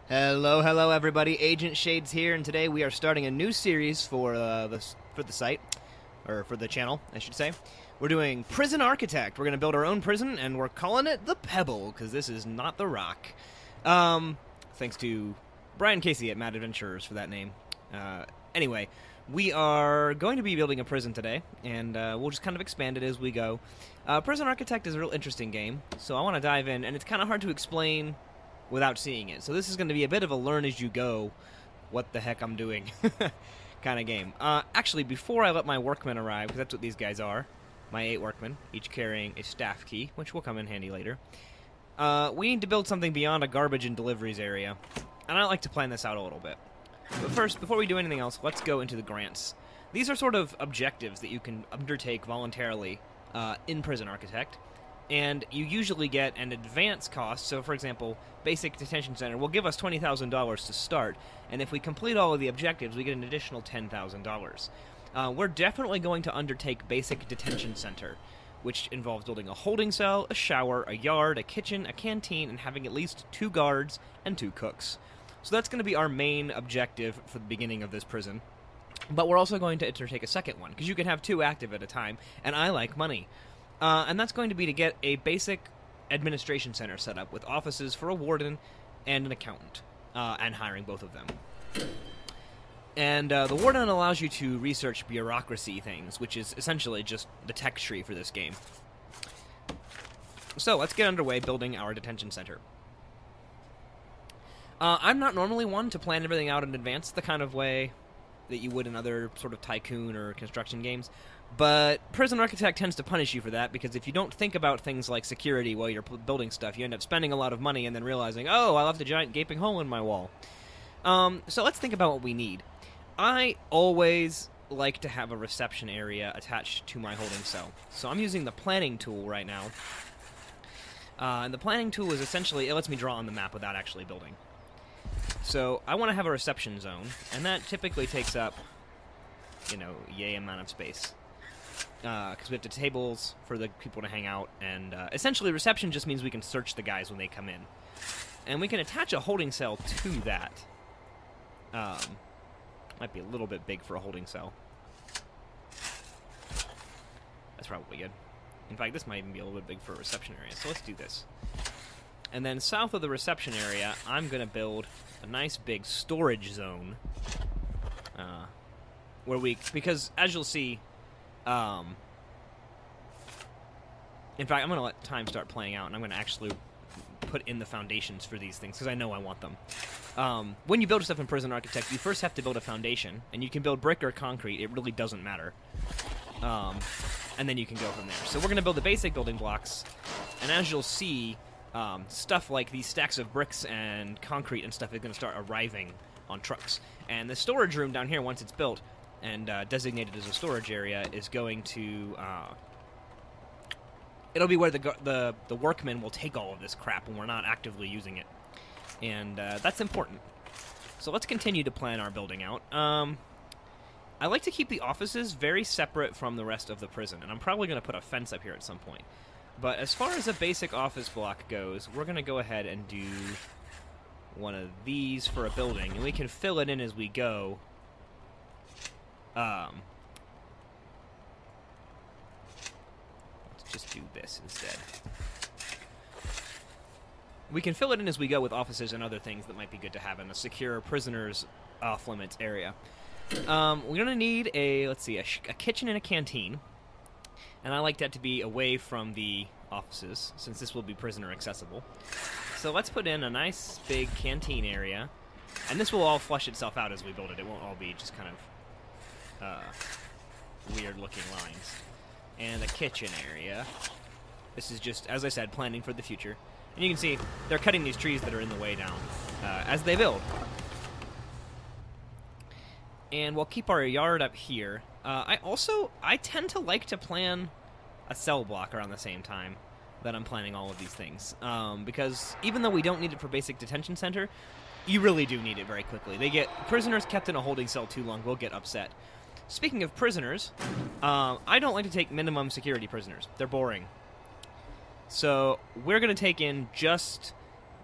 Hello, everybody. Agent Shades here, and today we are starting a new series for the site, or for the channel, I should say. We're doing Prison Architect. We're going to build our own prison, and we're calling it the Pebble, because this is not the Rock. Thanks to Brian Casey at Mad Adventurers for that name. Anyway, we are going to be building a prison today, and we'll just kind of expand it as we go. Prison Architect is a real interesting game, so I want to dive in, and it's kind of hard to explain without seeing it. So this is going to be a bit of a learn as you go, what the heck I'm doing kind of game. Actually, before I let my workmen arrive, because that's what these guys are, my 8 workmen, each carrying a staff key, which will come in handy later, we need to build something beyond a garbage and deliveries area, and I like to plan this out a little bit. But first, before we do anything else, let's go into the grants. These are sort of objectives that you can undertake voluntarily in Prison Architect, and you usually get an advance cost. So, for example, Basic Detention Center will give us $20,000 to start, and if we complete all of the objectives, we get an additional $10,000. We're definitely going to undertake Basic Detention Center, which involves building a holding cell, a shower, a yard, a kitchen, a canteen, and having at least 2 guards and 2 cooks. So that's going to be our main objective for the beginning of this prison. But we're also going to undertake a second one, because you can have 2 active at a time, and I like money. And that's going to be to get a basic administration center set up with offices for a warden and an accountant, and hiring both of them. And the warden allows you to research bureaucracy things, which is essentially just the tech tree for this game. So let's get underway building our detention center. I'm not normally one to plan everything out in advance the kind of way that you would in other sort of tycoon or construction games, but Prison Architect tends to punish you for that, because if you don't think about things like security while you're building stuff, you end up spending a lot of money and then realizing, oh, I left a giant gaping hole in my wall. So let's think about what we need. I always like to have a reception area attached to my holding cell, so I'm using the planning tool right now. And the planning tool is essentially, it lets me draw on the map without actually building. So I want to have a reception zone, and that typically takes up, yay amount of space. Because we have the tables for the people to hang out, and essentially reception just means we can search the guys when they come in. And we can attach a holding cell to that. Might be a little bit big for a holding cell. That's probably good. In fact, this might even be a little bit big for a reception area, so let's do this. And then south of the reception area, I'm going to build a nice big storage zone. Because as you'll see, in fact, I'm going to let time start playing out, and I'm going to actually put in the foundations for these things, because I know I want them. When you build stuff in Prison Architect, you first have to build a foundation, and you can build brick or concrete. It really doesn't matter. And then you can go from there. So we're going to build the basic building blocks, and as you'll see, stuff like these stacks of bricks and concrete and stuff is going to start arriving on trucks. And the storage room down here, once it's built and designated as a storage area, is going to... it'll be where the workmen will take all of this crap when we're not actively using it. And that's important. So let's continue to plan our building out. I like to keep the offices very separate from the rest of the prison, and I'm probably going to put a fence up here at some point. But as far as a basic office block goes, we're going to go ahead and do one of these for a building, and we can fill it in as we go. Let's just do this instead. We can fill it in as we go with offices and other things that might be good to have in a secure prisoners off-limits area. We're going to need a kitchen and a canteen. And I like that to be away from the offices, since this will be prisoner accessible. So let's put in a nice big canteen area. And this will all flush itself out as we build it. It won't all be just kind of weird-looking lines. And a kitchen area. This is just, as I said, planning for the future. And you can see they're cutting these trees that are in the way down as they build. And we'll keep our yard up here. I tend to like to plan a cell block around the same time that I'm planning all of these things. Because even though we don't need it for basic detention center, you really do need it very quickly. Prisoners kept in a holding cell too long will get upset. Speaking of prisoners, I don't like to take minimum security prisoners. They're boring. So we're going to take in just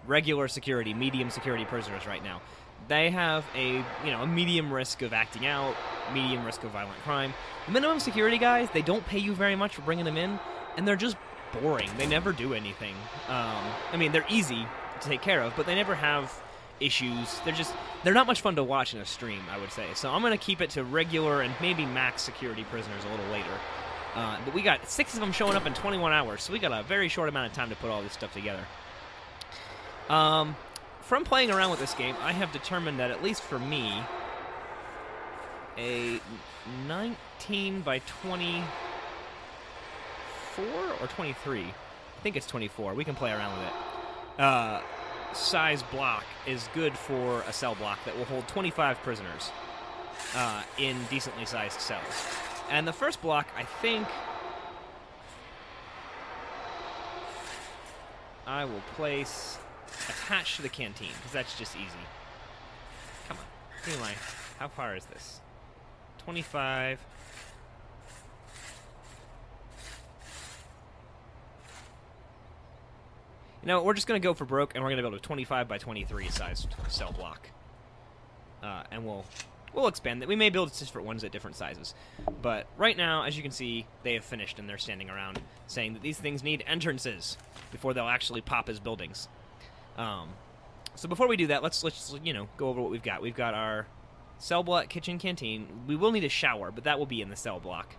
regular security, medium security prisoners right now. They have a medium risk of acting out, medium risk of violent crime. The minimum security guys, they don't pay you very much for bringing them in, and they're just boring. They never do anything. I mean, they're easy to take care of, but they never have issues. They're not much fun to watch in a stream, I would say. So I'm going to keep it to regular and maybe max security prisoners a little later. But we got 6 of them showing up in 21 hours, so we got a very short amount of time to put all this stuff together. From playing around with this game, I have determined that, at least for me, a 19 by 24 or 23, I think it's 24, we can play around with it, size block is good for a cell block that will hold 25 prisoners in decently sized cells. And the first block, I think, I will place attached to the canteen, because that's just easy. Come on. Give me how far is this? 25. You know, we're just going to go for broke, and we're going to build a 25 by 23 sized cell block. And we'll expand that. We may build different ones at different sizes. But right now, as you can see, they have finished, and they're standing around saying that these things need entrances before they'll actually pop as buildings. So before we do that, let's go over what we've got. We've got our cell block, kitchen, canteen. We will need a shower, but that will be in the cell block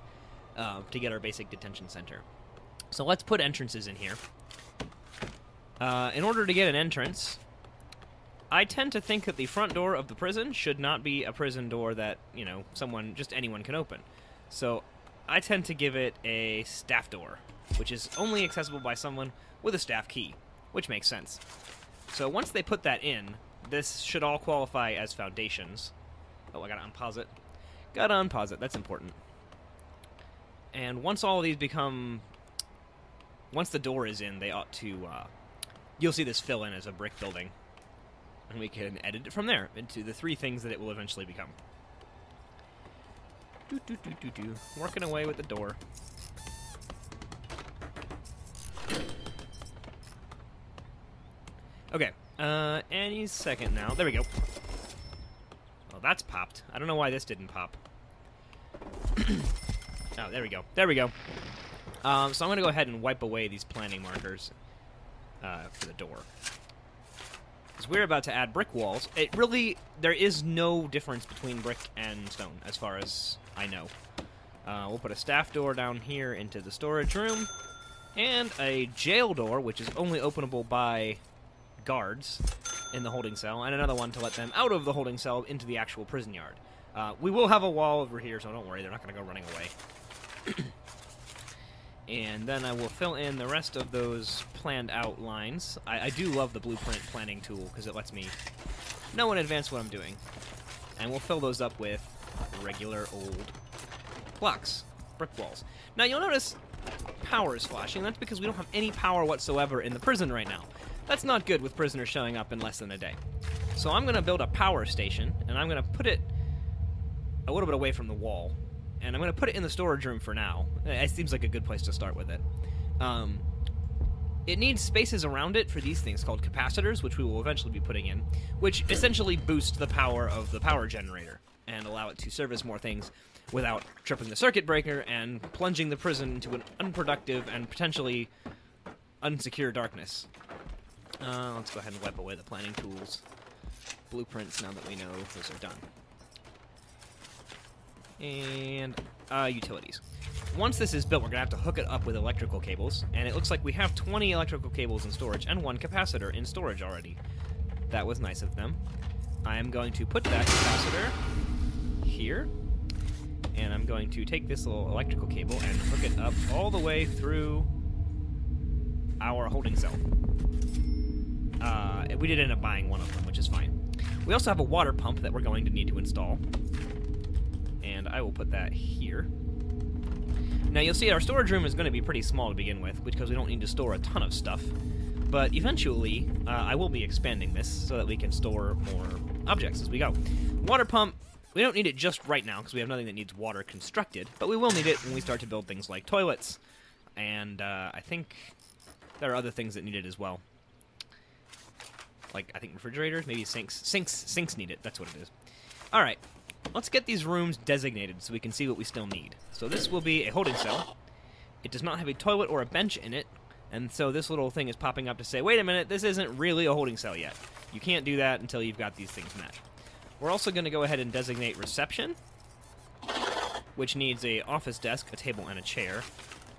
to get our basic detention center. So let's put entrances in here. In order to get an entrance, I tend to think that the front door of the prison should not be a prison door that, anyone can open. So I tend to give it a staff door, which is only accessible by someone with a staff key, which makes sense. So once they put that in, this should all qualify as foundations. Oh, I gotta unpause it. Gotta unpause it, that's important. And once all of these once the door is in, they ought to, you'll see this fill in as a brick building. And we can edit it from there into the 3 things that it will eventually become. Working away with the door. Okay, any second now. There we go. Oh, that's popped. I don't know why this didn't pop. Oh, there we go. There we go. So I'm going to go ahead and wipe away these planning markers for the door. Because we're about to add brick walls. There is no difference between brick and stone, as far as I know. We'll put a staff door down here into the storage room, and a jail door, which is only openable by guards in the holding cell, and another one to let them out of the holding cell into the actual prison yard. We will have a wall over here, so don't worry, they're not going to go running away. And then I will fill in the rest of those planned out lines. I do love the blueprint planning tool, because it lets me know in advance what I'm doing. And we'll fill those up with regular old blocks, brick walls. Now you'll notice power is flashing. That's because we don't have any power whatsoever in the prison right now. That's not good with prisoners showing up in less than a day. So I'm going to build a power station, and I'm going to put it a little bit away from the wall. And I'm going to put it in the storage room for now. It seems like a good place to start with it. It needs spaces around it for these things called capacitors, which we will eventually be putting in, which essentially boost the power of the power generator and allow it to service more things without tripping the circuit breaker and plunging the prison into an unproductive and potentially unsecure darkness. Let's go ahead and wipe away the planning tools. Blueprints, now that we know those are done. And utilities. Once this is built, we're going to have to hook it up with electrical cables, and it looks like we have 20 electrical cables in storage and 1 capacitor in storage already. That was nice of them. I am going to put that capacitor here, and I'm going to take this little electrical cable and hook it up all the way through our holding cell. We did end up buying one of them, which is fine. We also have a water pump that we're going to need to install. And I will put that here. Now you'll see our storage room is going to be pretty small to begin with, because we don't need to store a ton of stuff. But eventually, I will be expanding this so that we can store more objects as we go. Water pump, we don't need it just right now, because we have nothing that needs water constructed, but we will need it when we start to build things like toilets. And I think there are other things that need it as well. like, I think refrigerators, maybe sinks. Sinks need it. That's what it is. All right. Let's get these rooms designated so we can see what we still need. So this will be a holding cell. It does not have a toilet or a bench in it, and so this little thing is popping up to say, wait a minute, this isn't really a holding cell yet. You can't do that until you've got these things met. We're also going to go ahead and designate reception, which needs a office desk, a table, and a chair.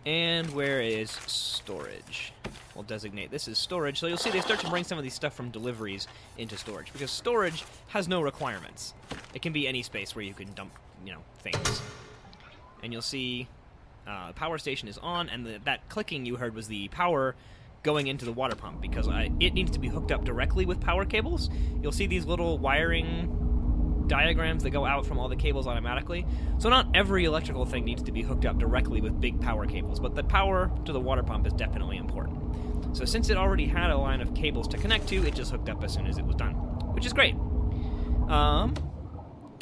And where is storage? We'll designate this as storage. So you'll see they start to bring some of these stuff from deliveries into storage, because storage has no requirements. It can be any space where you can dump, things. And you'll see the power station is on, and that clicking you heard was the power going into the water pump, because it needs to be hooked up directly with power cables. You'll see these little wiring diagrams that go out from all the cables automatically. So not every electrical thing needs to be hooked up directly with big power cables, but the power to the water pump is definitely important. So since it already had a line of cables to connect to, it just hooked up as soon as it was done, which is great.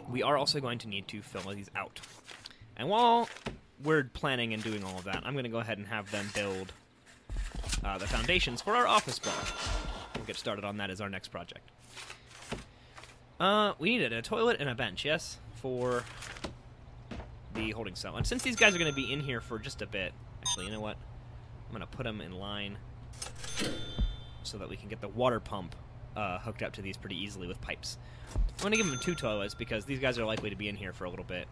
We are also going to need to fill these out. And while we're planning and doing all of that, I'm going to go ahead and have them build the foundations for our office block. We'll get started on that as our next project. We needed a toilet and a bench, yes, for the holding cell. And since these guys are going to be in here for just a bit, actually, you know what? I'm going to put them in line so that we can get the water pump hooked up to these pretty easily with pipes. I'm going to give them 2 toilets because these guys are likely to be in here for a little bit,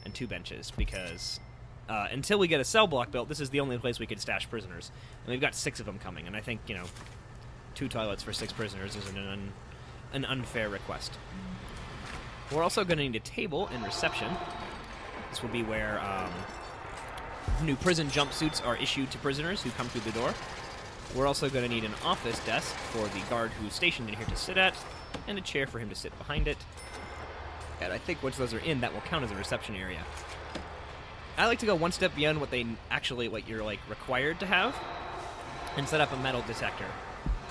and 2 benches because until we get a cell block built, this is the only place we could stash prisoners. And we've got 6 of them coming, and I think, 2 toilets for 6 prisoners is an unfair request. We're also going to need a table in reception. This will be where new prison jumpsuits are issued to prisoners who come through the door. We're also going to need an office desk for the guard who's stationed in here to sit at, and a chair for him to sit behind it. And I think once those are in, that will count as a reception area. I like to go one step beyond what you're required to have, and set up a metal detector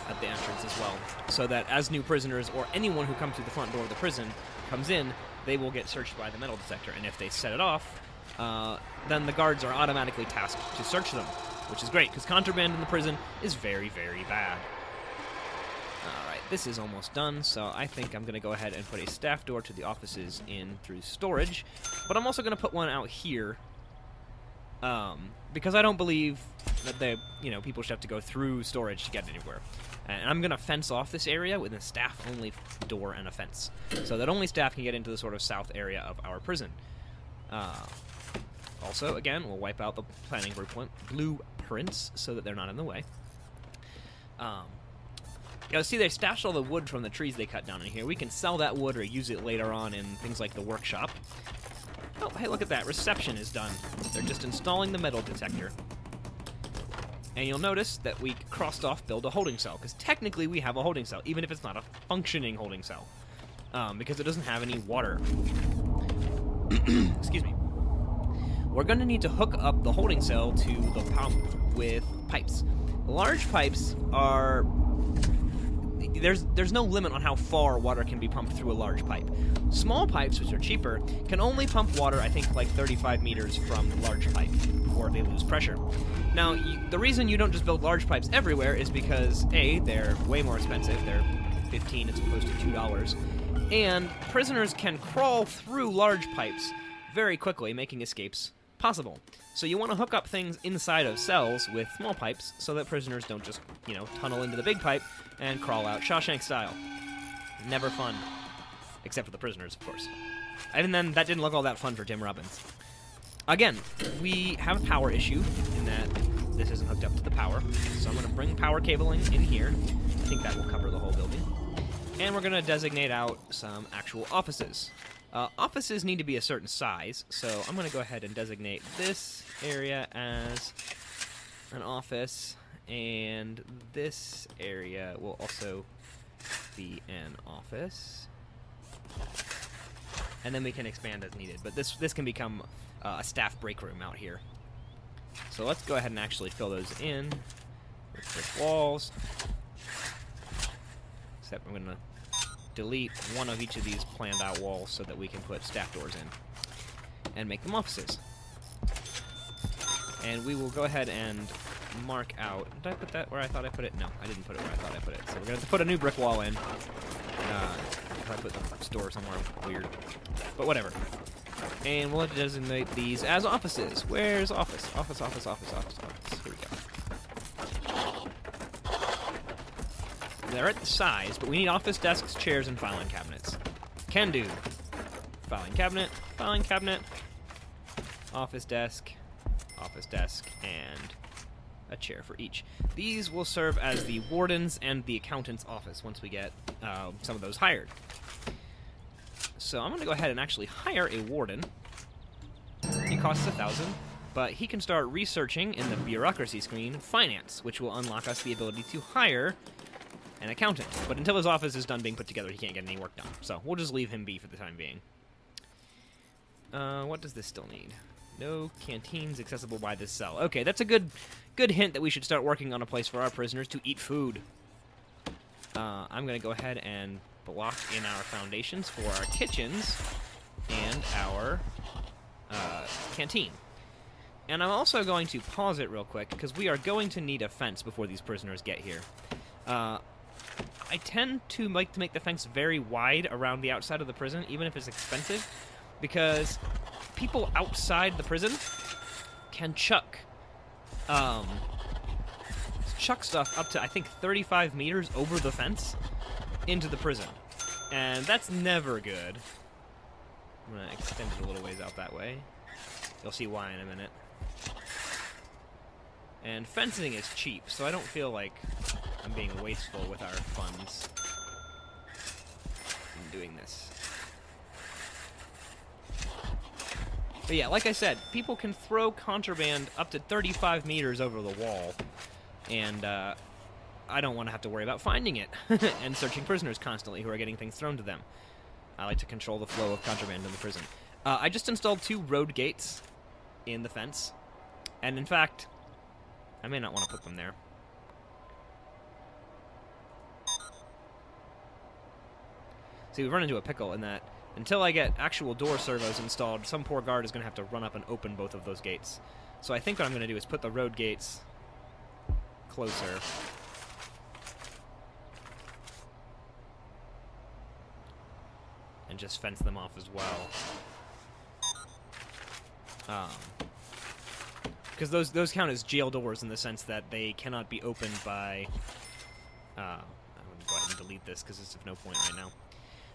at the entrance as well, so that as new prisoners or anyone who comes through the front door of the prison comes in, they will get searched by the metal detector, and if they set it off, then the guards are automatically tasked to search them, which is great, because contraband in the prison is very, very bad. Alright, this is almost done, so I think I'm going to go ahead and put a staff door to the offices in through storage, but I'm also going to put one out here, because I don't believe that people should have to go through storage to get anywhere. And I'm going to fence off this area with a staff-only door and a fence, so that only staff can get into the sort of south area of our prison. Also, again, we'll wipe out the planning blueprints so that they're not in the way. See, they stashed all the wood from the trees they cut down in here. We can sell that wood or use it later on in things like the workshop. Oh, hey, look at that. Reception is done. They're just installing the metal detector. And you'll notice that we crossed off build a holding cell, because technically we have a holding cell, even if it's not a functioning holding cell, because it doesn't have any water. Excuse me. We're going to need to hook up the holding cell to the pump with pipes. Large pipes are... There's no limit on how far water can be pumped through a large pipe. Small pipes, which are cheaper, can only pump water, I think, like 35 meters from the large pipe before they lose pressure. Now, the reason you don't just build large pipes everywhere is because, A, they're way more expensive. They're $15 as opposed to $2. And prisoners can crawl through large pipes very quickly, making escapes possible. So you want to hook up things inside of cells with small pipes so that prisoners don't just, tunnel into the big pipe and crawl out Shawshank style. Never fun. Except for the prisoners, of course. And then that didn't look all that fun for Tim Robbins. Again, we have a power issue in that this isn't hooked up to the power. So I'm going to bring power cabling in here. I think that will cover the whole building. And we're going to designate out some actual offices. Offices need to be a certain size, so I'm going to go ahead and designate this area as an office, and this area will also be an office. And then we can expand as needed, but this can become a staff break room out here. So let's go ahead and actually fill those in with brick walls. Except I'm going to delete one of each of these planned out walls so that we can put staff doors in and make them offices. And we will go ahead and mark out. Did I put that where I thought I put it? No, I didn't put it where I thought I put it. So we're going to have to put a new brick wall in. If I put the store somewhere weird. But whatever. And we'll designate these as offices. Where's office? Office. Here we go. They're at the size, but we need office desks, chairs, and filing cabinets. Can do. Filing cabinet, office desk, and a chair for each. These will serve as the warden's and the accountant's office once we get some of those hired. So I'm going to go ahead and actually hire a warden. He costs 1,000, but he can start researching in the bureaucracy screen finance, which will unlock us the ability to hire an accountant. But until his office is done being put together, he can't get any work done. So we'll just leave him be for the time being. What does this still need? No canteens accessible by this cell. Okay, that's a good hint that we should start working on a place for our prisoners to eat food. I'm going to go ahead and block in our foundations for our kitchens and our canteen. And I'm also going to pause it real quick because we are going to need a fence before these prisoners get here. I tend to like to make the fence very wide around the outside of the prison, even if it's expensive, because people outside the prison can chuck stuff up to, I think, 35 meters over the fence into the prison. And that's never good. I'm going to extend it a little ways out that way. You'll see why in a minute. And fencing is cheap, so I don't feel like I'm being wasteful with our funds in doing this. But yeah, like I said, people can throw contraband up to 35 meters over the wall, and I don't want to have to worry about finding it and searching prisoners constantly who are getting things thrown to them. I like to control the flow of contraband in the prison. I just installed 2 road gates in the fence, and in fact, I may not want to put them there. See, we've run into a pickle in that until I get actual door servos installed, some poor guard is going to have to run up and open both of those gates. So I think what I'm going to do is put the road gates closer. And just fence them off as well. Because those count as jail doors in the sense that they cannot be opened by... I'm going to go ahead and delete this because it's of no point right now.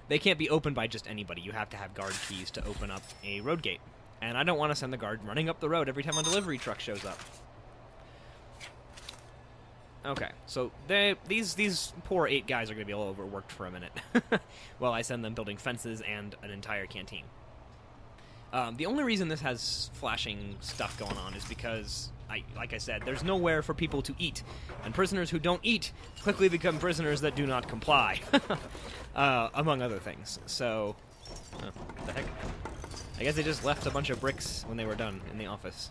They can't be opened by just anybody. You have to have guard keys to open up a road gate. And I don't want to send the guard running up the road every time a delivery truck shows up. Okay, so these poor 8 guys are going to be a little overworked for a minute while I send them building fences and an entire canteen. The only reason this has flashing stuff going on is because, like I said, there's nowhere for people to eat. And prisoners who don't eat quickly become prisoners that do not comply, among other things. So, what the heck? I guess they just left a bunch of bricks when they were done in the office.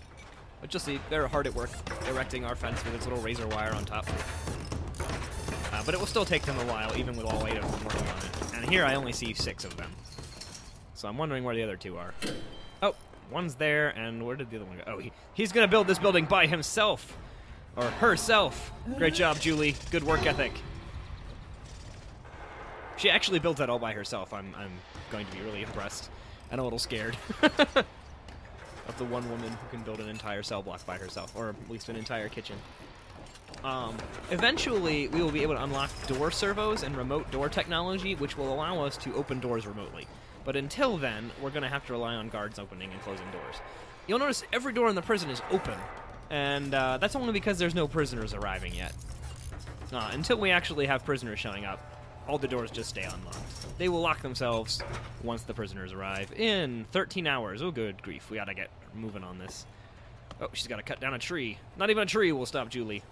But you'll see, they're hard at work erecting our fence with its little razor wire on top. But it will still take them a while, even with all 8 of them working on it. And here I only see 6 of them. So I'm wondering where the other 2 are. Oh, one's there, and where did the other one go? Oh, he's going to build this building by himself. Or herself. Great job, Julie. Good work ethic. She actually built that all by herself. I'm going to be really impressed. And a little scared. Of the one woman who can build an entire cell block by herself. Or at least an entire kitchen. Eventually, we will be able to unlock door servos and remote door technology, which will allow us to open doors remotely. But until then, we're going to have to rely on guards opening and closing doors. You'll notice every door in the prison is open, and that's only because there's no prisoners arriving yet. Until we actually have prisoners showing up, all the doors just stay unlocked. They will lock themselves once the prisoners arrive in 13 hours. Oh, good grief. We got to get moving on this. Oh, she's got to cut down a tree. Not even a tree will stop Julie.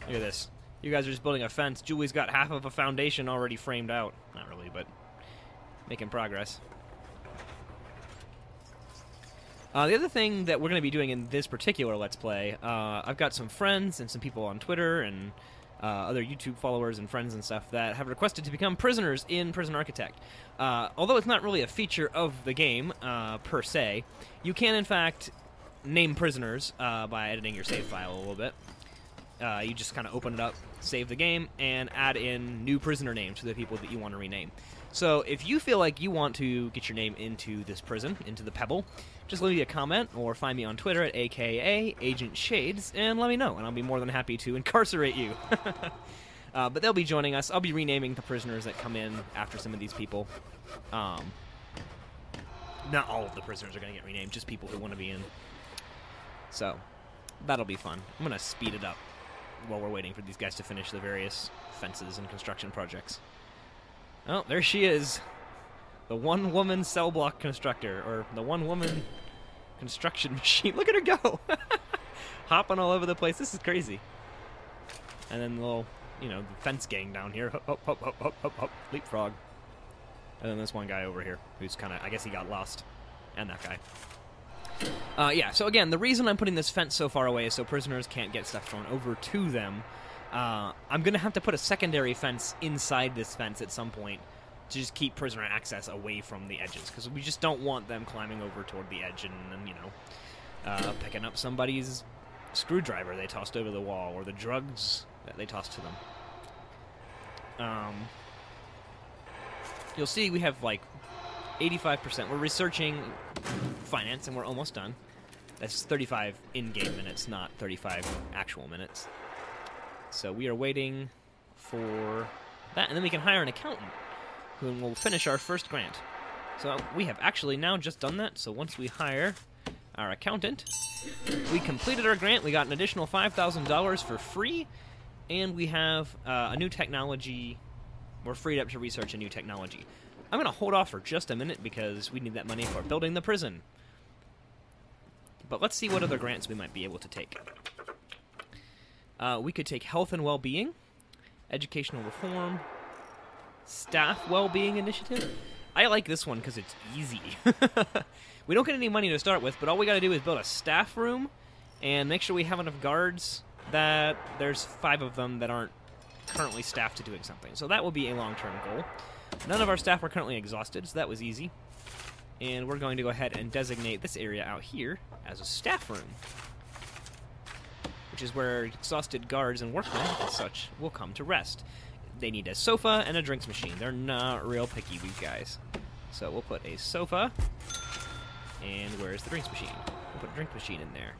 Look at this. You guys are just building a fence. Julie's got half of a foundation already framed out. Not really, but making progress. The other thing that we're going to be doing in this particular Let's Play, I've got some friends and some people on Twitter and other YouTube followers and friends and stuff that have requested to become prisoners in Prison Architect. Although it's not really a feature of the game, per se, you can, in fact, name prisoners by editing your save file a little bit. You just kind of open it up, save the game, and add in new prisoner names for the people that you want to rename. So if you feel like you want to get your name into this prison, into the Pebble, just leave me a comment or find me on Twitter at aka Agent Shades and let me know, and I'll be more than happy to incarcerate you. But they'll be joining us. I'll be renaming the prisoners that come in after some of these people. Not all of the prisoners are going to get renamed, just people who want to be in. So that'll be fun. I'm going to speed it up while we're waiting for these guys to finish the various fences and construction projects. Oh, there she is. The one-woman cell block constructor, or the one-woman construction machine. Look at her go! Hopping all over the place. This is crazy. And then the little, you know, the fence gang down here. Hop, hop, hop, hop, hop, hop, hop. Leapfrog. And then this one guy over here, who's kind of, I guess he got lost. And that guy. Yeah, so again, the reason I'm putting this fence so far away is so prisoners can't get stuff thrown over to them. I'm going to have to put a secondary fence inside this fence at some point to just keep prisoner access away from the edges, because we just don't want them climbing over toward the edge and you know, picking up somebody's screwdriver they tossed over the wall, or the drugs that they tossed to them. You'll see we have, like, 85%. We're researching finance, and we're almost done. That's 35 in-game minutes, not 35 actual minutes. So we are waiting for that, and then we can hire an accountant who will finish our first grant. So we have actually now just done that, so once we hire our accountant, we completed our grant, we got an additional $5,000 for free, and we have a new technology. We're freed up to research a new technology. I'm going to hold off for just a minute because we need that money for building the prison. But let's see what other grants we might be able to take. We could take health and well-being, educational reform, staff well-being initiative. I like this one because it's easy. We don't get any money to start with, but all we got to do is build a staff room and make sure we have enough guards that there's 5 of them that aren't currently staffed to doing something. So that will be a long-term goal. None of our staff are currently exhausted, so that was easy. And we're going to go ahead and designate this area out here as a staff room, which is where exhausted guards and workmen and such will come to rest. They need a sofa and a drinks machine. They're not real picky, these guys. So we'll put a sofa, and where's the drinks machine? We'll put a drink machine in there.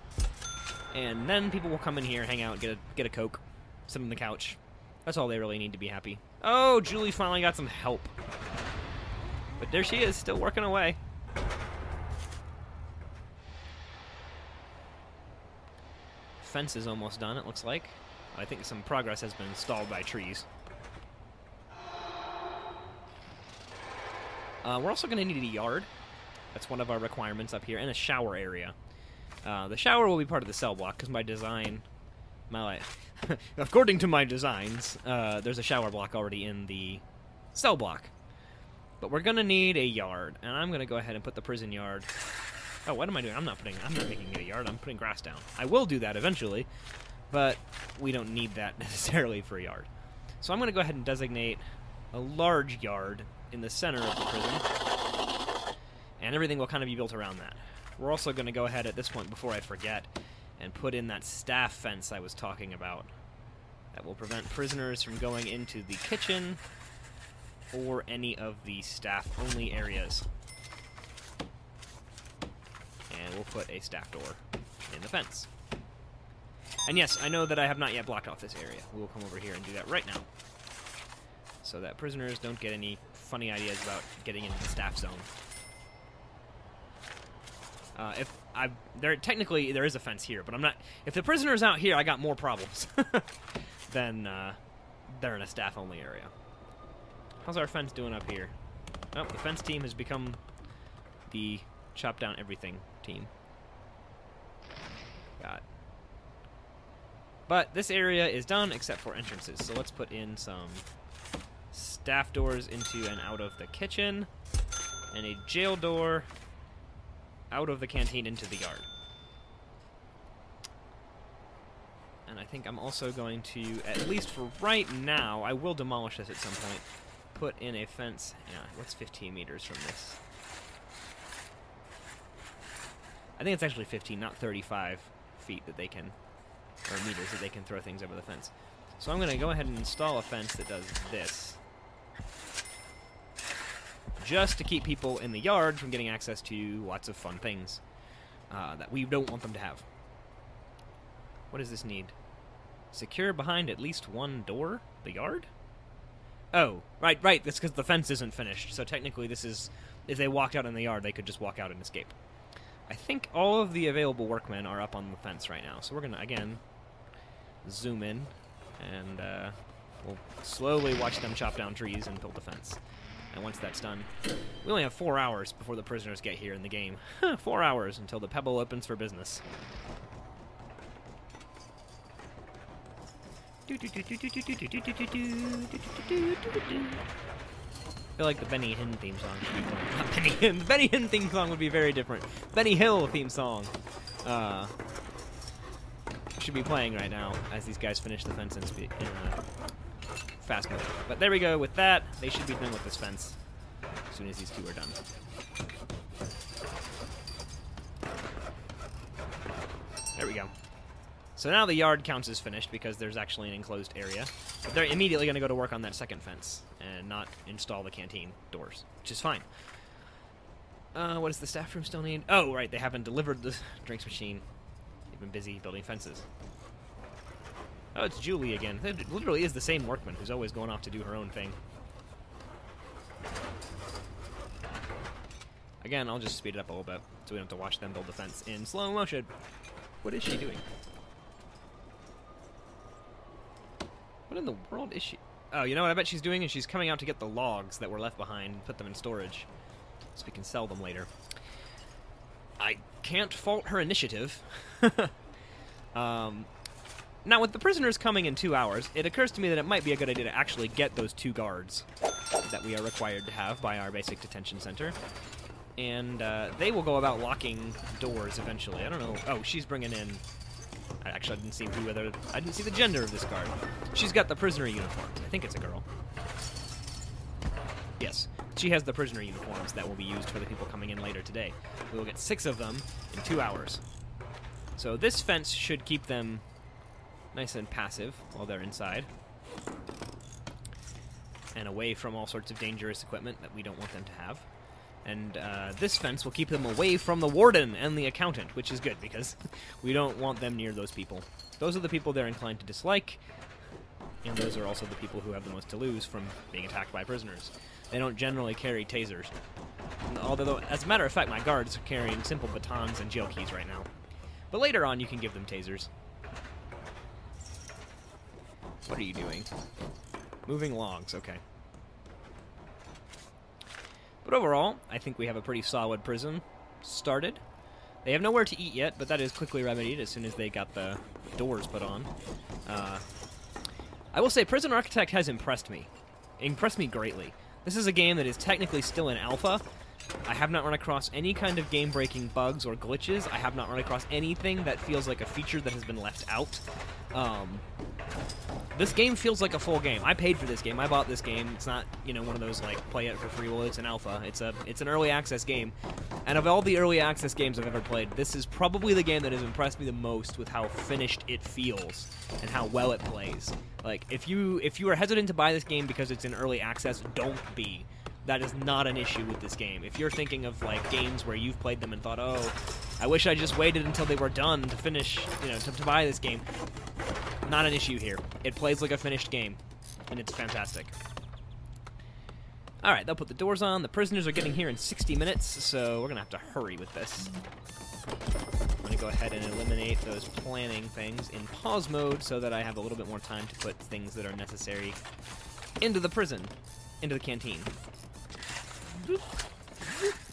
And then people will come in here, hang out, get a Coke, sit on the couch. That's all they really need to be happy. Oh, Julie finally got some help. But there she is, still working away. Fence is almost done, it looks like. I think some progress has been stalled by trees. We're also going to need a yard. That's one of our requirements up here, and a shower area. The shower will be part of the cell block, because my design... according to my designs, there's a shower block already in the cell block. But we're going to need a yard, and I'm going to go ahead and put the prison yard... Oh, what am I doing? I'm not making it a yard, I'm putting grass down. I will do that eventually, but we don't need that necessarily for a yard. So I'm going to go ahead and designate a large yard in the center of the prison, and everything will kind of be built around that. We're also going to go ahead at this point, before I forget, and put in that staff fence I was talking about. That will prevent prisoners from going into the kitchen or any of the staff-only areas. And we'll put a staff door in the fence. And yes, I know that I have not yet blocked off this area. We will come over here and do that right now, so that prisoners don't get any funny ideas about getting into the staff zone. Technically there is a fence here, but I'm not. If the prisoner's out here, I got more problems than they're in a staff-only area. How's our fence doing up here? Oh, the fence team has become the chop down everything team. God. But this area is done except for entrances, so let's put in some staff doors into and out of the kitchen, and a jail door out of the canteen into the yard. And I think I'm also going to, at least for right now, I will demolish this at some point, put in a fence. Yeah, what's 15 meters from this? I think it's actually 15, not 35 feet that they can, or meters that they can throw things over the fence. So I'm going to go ahead and install a fence that does this, just to keep people in the yard from getting access to lots of fun things that we don't want them to have. What does this need? Secure behind at least one door? The yard? Oh, right, that's because the fence isn't finished. So technically this is, if they walked out in the yard, they could just walk out and escape. I think all of the available workmen are up on the fence right now. So we're going to, again, zoom in, and we'll slowly watch them chop down trees and build the fence. And once that's done, we only have 4 hours before the prisoners get here in the game. 4 hours until the Pebble opens for business. I feel like the Benny Hinn theme song should be playing. Not Benny Hinn. The Benny Hinn theme song would be very different. Benny Hill theme song should be playing right now as these guys finish the fence in fast motion. But there we go. With that, they should be done with this fence as soon as these two are done. There we go. So now the yard counts as finished because there's actually an enclosed area. But they're immediately going to go to work on that second fence and not install the canteen doors, which is fine. What does the staff room still need? Oh, right, they haven't delivered the drinks machine. They've been busy building fences. Oh, it's Julie again. It literally is the same workman who's always going off to do her own thing. Again, I'll just speed it up a little bit so we don't have to watch them build the fence in slow motion. What is she doing? What in the world is she? Oh, you know what I bet she's doing? Is she's coming out to get the logs that were left behind and put them in storage so we can sell them later. I can't fault her initiative. Now, with the prisoners coming in 2 hours, it occurs to me that it might be a good idea to actually get those 2 guards that we are required to have by our basic detention center. And they will go about locking doors eventually. I don't know. Oh, she's bringing in... Actually, I didn't see I didn't see the gender of this guard. She's got the prisoner uniforms. I think it's a girl. Yes, she has the prisoner uniforms that will be used for the people coming in later today. We will get 6 of them in 2 hours. So this fence should keep them nice and passive while they're inside, and away from all sorts of dangerous equipment that we don't want them to have. And this fence will keep them away from the warden and the accountant, which is good, because we don't want them near those people. Those are the people they're inclined to dislike, and those are also the people who have the most to lose from being attacked by prisoners. They don't generally carry tasers. Although, as a matter of fact, my guards are carrying simple batons and jail keys right now. But later on, you can give them tasers. What are you doing? Moving logs, okay. But overall, I think we have a pretty solid prison started. They have nowhere to eat yet, but that is quickly remedied as soon as they got the doors put on. I will say, Prison Architect has impressed me. Impressed me greatly. This is a game that is technically still in alpha. I have not run across any kind of game-breaking bugs or glitches. I have not run across anything that feels like a feature that has been left out. This game feels like a full game. I paid for this game. I bought this game. It's not, you know, one of those, like, play it for free. Well, it's an alpha. It's an early access game. And of all the early access games I've ever played, this is probably the game that has impressed me the most with how finished it feels and how well it plays. Like, if you are hesitant to buy this game because it's in early access, don't be. That is not an issue with this game. If you're thinking of, like, games where you've played them and thought, oh, I wish I just waited until they were done to finish, you know, to buy this game, not an issue here. It plays like a finished game, and it's fantastic. Alright, they'll put the doors on. The prisoners are getting here in 60 minutes, so we're going to have to hurry with this. I'm going to go ahead and eliminate those planning things in pause mode so that I have a little bit more time to put things that are necessary into the prison, into the canteen. Boop.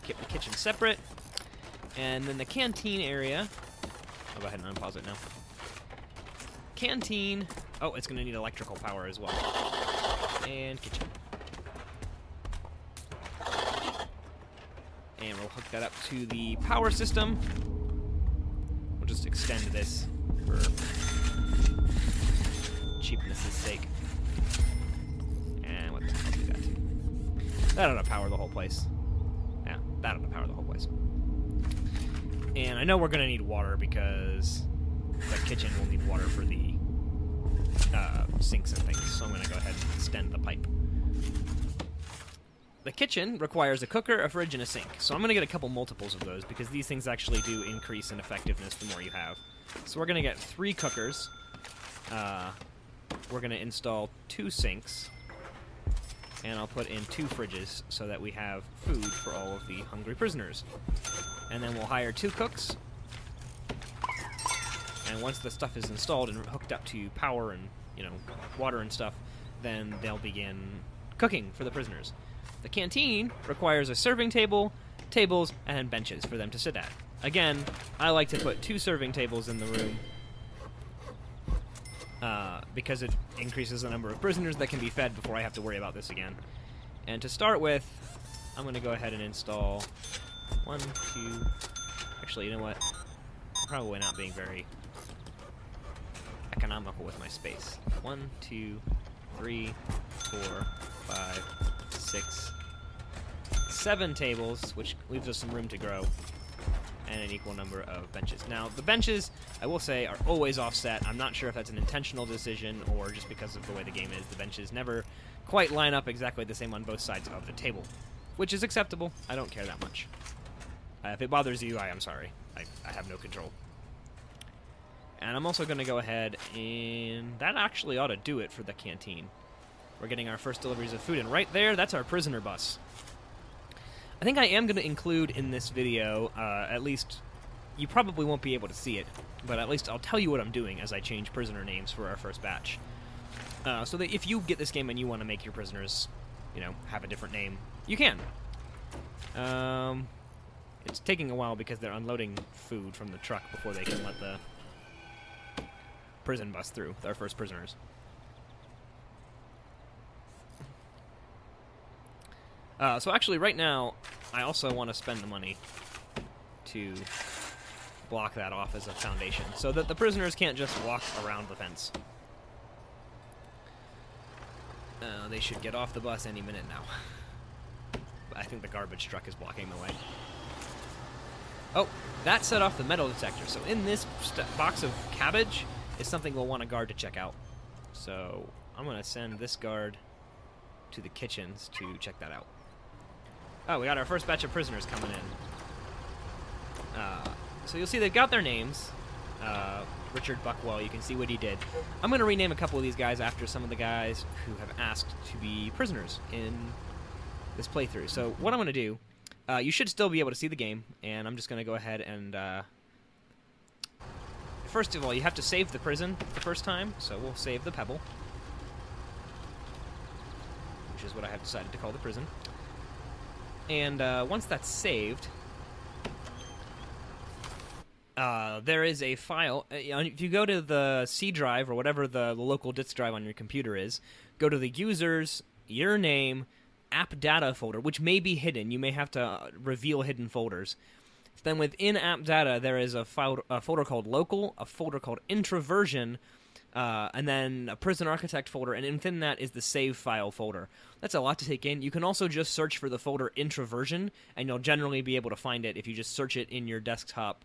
Keep the kitchen separate. And then the canteen area... I'll go ahead and unpause it now. Canteen... Oh, it's going to need electrical power as well. And kitchen. And we'll hook that up to the power system. We'll just extend this for cheapness' sake. And what the hell do that too? That ought to power the whole place. Yeah, that ought to power the whole place. And I know we're going to need water because the kitchen will need water for the sinks and things, so I'm going to go ahead and extend the pipe. The kitchen requires a cooker, a fridge, and a sink, so I'm going to get a couple multiples of those because these things actually do increase in effectiveness the more you have. So we're going to get 3 cookers. We're going to install 2 sinks, and I'll put in 2 fridges so that we have food for all of the hungry prisoners. And then we'll hire 2 cooks. And once the stuff is installed and hooked up to power and, you know, water and stuff, then they'll begin cooking for the prisoners. The canteen requires a serving table, tables, and benches for them to sit at. Again, I like to put 2 serving tables in the room because it increases the number of prisoners that can be fed before I have to worry about this again. And to start with, I'm going to go ahead and install 1, 2... Actually, you know what? I'm probably not being very economical with my space. 1, 2, 3, 4, 5, 6, 7 tables, which leaves us some room to grow, and an equal number of benches. Now, the benches, I will say, are always offset. I'm not sure if that's an intentional decision or just because of the way the game is. The benches never quite line up exactly the same on both sides of the table, which is acceptable. I don't care that much. If it bothers you, I am sorry. I have no control. And I'm also going to go ahead and... That actually ought to do it for the canteen. We're getting our first deliveries of food, and right there, that's our prisoner bus. I think I am going to include in this video, at least, you probably won't be able to see it, but at least I'll tell you what I'm doing as I change prisoner names for our first batch. So that if you get this game and you want to make your prisoners, you know, have a different name, you can. It's taking a while because they're unloading food from the truck before they can let the prison bus through with our first prisoners. So actually, right now, I also want to spend the money to block that off as a foundation, so that the prisoners can't just walk around the fence. They should get off the bus any minute now. But I think the garbage truck is blocking the way. Oh, that set off the metal detector, so in this box of cabbage is something we'll want a guard to check out. So I'm going to send this guard to the kitchens to check that out. Oh, we got our first batch of prisoners coming in. So you'll see they've got their names. Richard Buckwell, you can see what he did. I'm going to rename a couple of these guys after some of the guys who have asked to be prisoners in this playthrough. So what I'm going to do, you should still be able to see the game, and I'm just going to go ahead and... First of all, you have to save the prison the first time, so we'll save the Pebble, which is what I have decided to call the prison. And once that's saved, there is a file. If you go to the C drive or whatever the local disk drive on your computer is, go to the users, your name, app data folder, which may be hidden. You may have to reveal hidden folders. Then within app data, there is a folder called local, a folder called introversion, and then a prison architect folder, and within that is the save file folder. That's a lot to take in. You can also just search for the folder introversion, and you'll generally be able to find it if you just search it in your desktop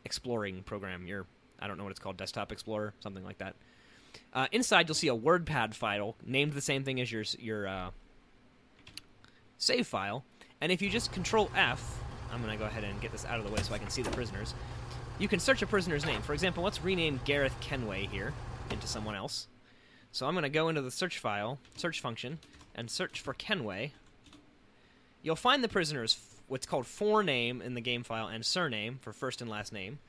exploring program. I don't know what it's called, Desktop Explorer, something like that. Inside, you'll see a WordPad file named the same thing as your save file, and if you just Control F, I'm going to go ahead and get this out of the way so I can see the prisoners. You can search a prisoner's name. For example, let's rename Gareth Kenway here into someone else. So I'm going to go into the search function, and search for Kenway. You'll find the prisoner's what's called forename in the game file and surname for first and last name.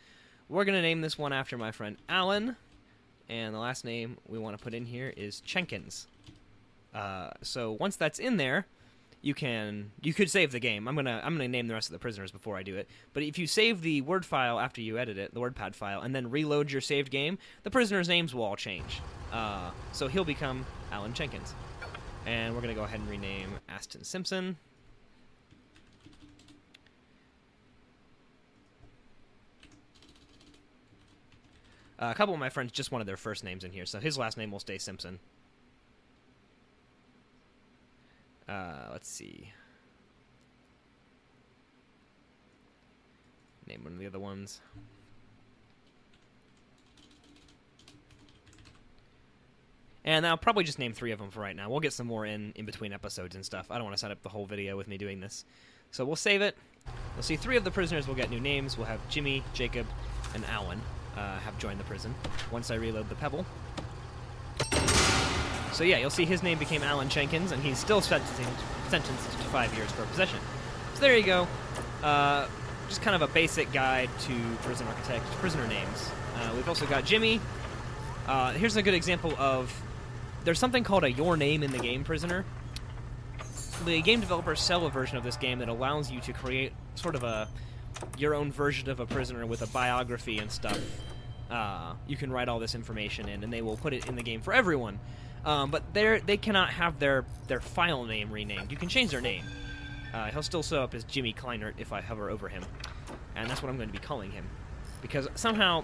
We're going to name this one after my friend Alan, and the last name we want to put in here is Jenkins. So once that's in there, you could save the game. I'm gonna name the rest of the prisoners before I do it. But if you save the Word file after you edit it, the WordPad file, and then reload your saved game, the prisoners' names will all change. So he'll become Alan Jenkins. And we're gonna go ahead and rename Aston Simpson. A couple of my friends just wanted their first names in here, so his last name will stay Simpson. Let's see. Name one of the other ones. And I'll probably just name 3 of them for right now. We'll get some more in between episodes and stuff. I don't want to set up the whole video with me doing this. So we'll save it. You'll see 3 of the prisoners will get new names. We'll have Jimmy, Jacob, and Alan have joined the prison once I reload the Pebble. So yeah, you'll see his name became Alan Jenkins, and he's still sentenced to 5 years for possession. So there you go. Just kind of a basic guide to prison architect, prisoner names. We've also got Jimmy. Here's a good example of... There's something called a Your Name in the Game prisoner. The game developers sell a version of this game that allows you to create sort of your own version of a prisoner with a biography and stuff. You can write all this information in, and they will put it in the game for everyone. But they cannot have their file name renamed. You can change their name. He'll still show up as Jimmy Kleinert if I hover over him. And that's what I'm going to be calling him. Because somehow...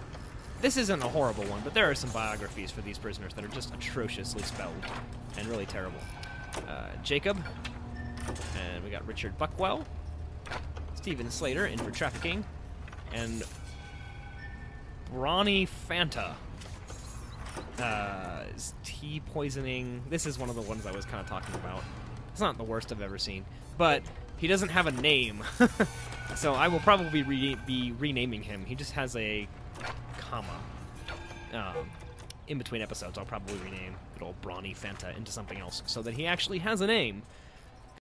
This isn't a horrible one, but there are some biographies for these prisoners that are just atrociously spelled and really terrible. Jacob, and we got Richard Buckwell, Stephen Slater in for trafficking, and Brawny Fanta. Is tea poisoning? This is one of the ones I was kind of talking about. It's not the worst I've ever seen, but he doesn't have a name, so I will probably be renaming him. He just has a comma. In between episodes, I'll probably rename good old Brawny Fanta into something else so that he actually has a name